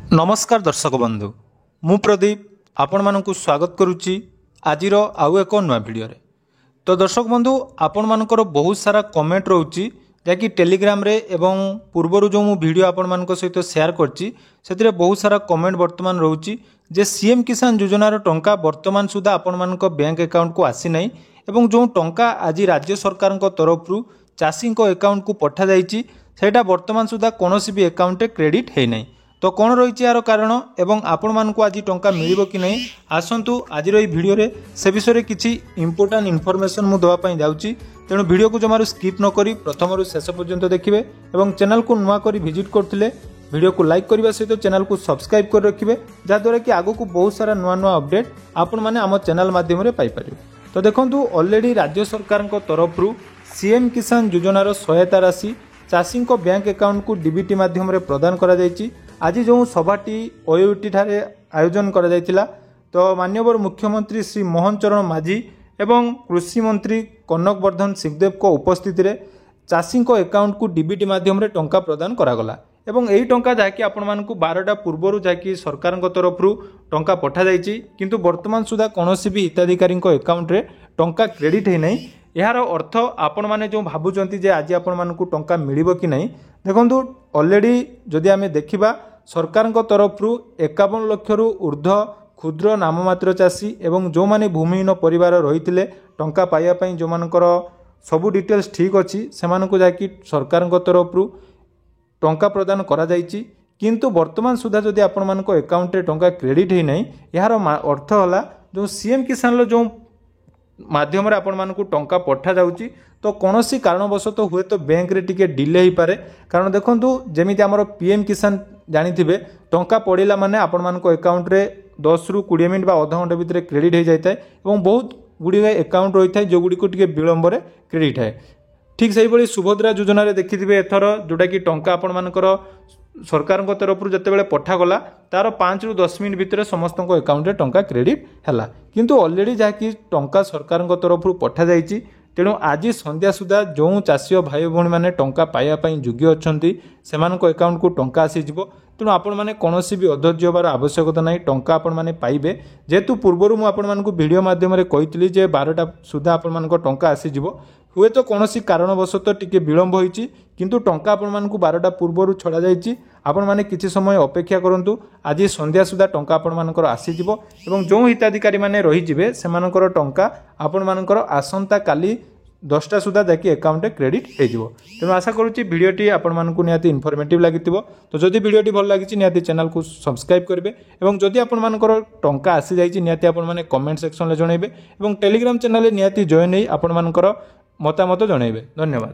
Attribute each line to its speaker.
Speaker 1: नमस्कार दर्शक बंधु मु प्रदीप आपण मानकु स्वागत करुच्ची आजिर आउ एक नुआ भिडियो रे। तो दर्शक बंधु आपण मानकर बहुत सारा कमेंट रोची जहाँकि टेलीग्राम रे एवं पूर्वर जो मु वीडियो आपण मानक सहित शेयर करची से बहुत सारा कमेंट वर्तमान रोची जे सीएम किसान योजनार टंका वर्तमान सुधा आपण मानक बैंक अकाउंट को आसी नहीं एवं जो टंका आज राज्य सरकार तरफ चाषी अकाउंट को पठा जाइछि सेटा वर्तमान सुधा कोनोसी भी अकाउंट क्रेडिट है नहीं। तो कौन रही यार कारण एवं आपण मानक आज टंका मिलिबो कि नहीं आसंतु आज भिडियो रे से विषय किसी इंपोर्टाट इनफॉरमेशन मु देवाई जाऊँगी। तेणु वीडियो को जमार स्किप न करी प्रथम शेष पर्यंत देखिए और चैनल को नुआ कर विजिट करते वीडियो को लाइक करने सहित चैनल को सब्सक्राइब कर रखिए जहाद्वारा कि आगू को बहुत सारा नुआ नुआ अपडेट आपण मैंने आम चैनल मध्यम पाइपर। तो देखो ऑलरेडी राज्य सरकार तरफ सीएम किसान योजनार सहायता राशि चाषी बैंक अकाउंट को डीबीटी माध्यम प्रदान करा जायछि। आज जो सभाटी ओयूटी ठारे आयोजन करा जायतिला तो माननीय मुख्यमंत्री श्री मोहन चरण माझी एवं कृषि मंत्री कनक वर्धन सिंहदेव को उपस्थिति रे चाषी अकाउंट को डीबीटी माध्यम टंका प्रदान करागला एवं यही टंका जहाँकि आपण मानकु 12टा पूर्वर जहाँकि सरकार तरफ टंका पठा जाइछि किंतु वर्तमान सुधा कौनसी भी हिताधिकारी अकाउंट रे टंका क्रेडिट है नहीं। यार अर्थ आपण माने जो भावुचंती जे आज आपण मानकु टंका मिलिबो कि नहीं देखंतु ऑलरेडी जदि आमे देखिबा सरकार तरफ 51 लाख रु ऊर्ध्व क्षुद्र नाममात्र चाषी एवं जो माने भूमिहीन परिवार रही टंका पाइबा पई जो मानकर सबु डिटेल्स ठीक अच्छी से जाकि सरकार तरफ टंका प्रदान करा जाइछि किंतु वर्तमान सुधा जदि आपण मानक अकाउंट रे टंका क्रेडिट है नहीं यार अर्थ होला जो सीएम किसान जो माध्यम रे आपण मानकु टंका पठा जाउची तो कौनसी कारणवशत हुए तो बैंक रे टिके डिले ही पारे कारण देखंतु जेमिति हमर पीएम किसान जानिथिबे टंका पड़िला माने आपण मानक अकाउंट रे 10 रु 20 मिनिट बा आधा घंटा भितर क्रेडिट हो जाए और बहुत गुड़ी अकाउंट रही है जो गुड़ी को टिके विलंब रे क्रेडिट है। ठीक से ही सुभद्रा योजना रे देखिथिबे एथर जोटा कि टंका आपण मानकर सरकार तरफ जिते पठागला तार 5 रु 10 मिनिट भितर समस्त अकाउंट रे टंका क्रेडिट हैला किंतु ऑलरेडी जहाँकि टंका सरकार तरफ पठा जाइछि तेणु आज संध्या सुधा जो चाषी भाई भौणी मैंने टंका पाइबा योग्य अच्छा से अकाउंट को टंका आसीजिव तेणु आपण मैंने कौन भी अधैर्य होबार आवश्यकता नहीं टंका आपण मैंने पाइबे जेहेतु पूर्वर मुझे वीडियो माध्यम कही 12टा सुधा आपण मानक टंका आसीजिव हुए तो कौन कारणवशत टिके विलंब होइछि किंतु टंका आपण मानकु 12टा पूर्वर छड़ा जाइछि आपण माने किछि समय अपेक्षा करंतु आज संध्या सुधा टंका आपण मानकर आसीजिव एवं जो हिताधिकारी माने रही जिवे सेमानकर टंका आपण मानकर आसंता काली 10टा सुधा जाकि अकाउंट क्रेडिट हो तेणु आशा करुच्ची भिडियोटी आपण मानकु निहाती इनफॉर्मेटिव लागिथिबो। तो जदि भिडियोटी भल लागिछि निहाती चैनल को सब्सक्राइब करेंगे और जदि आपण मानकर टंका आसी जाइछि निहाती आपण माने कमेंट सेक्शन में जनइबे और टेलीग्राम चैनल निहाती जॉइन होई आपण मानकर मतामत जनइबे। धन्यवाद।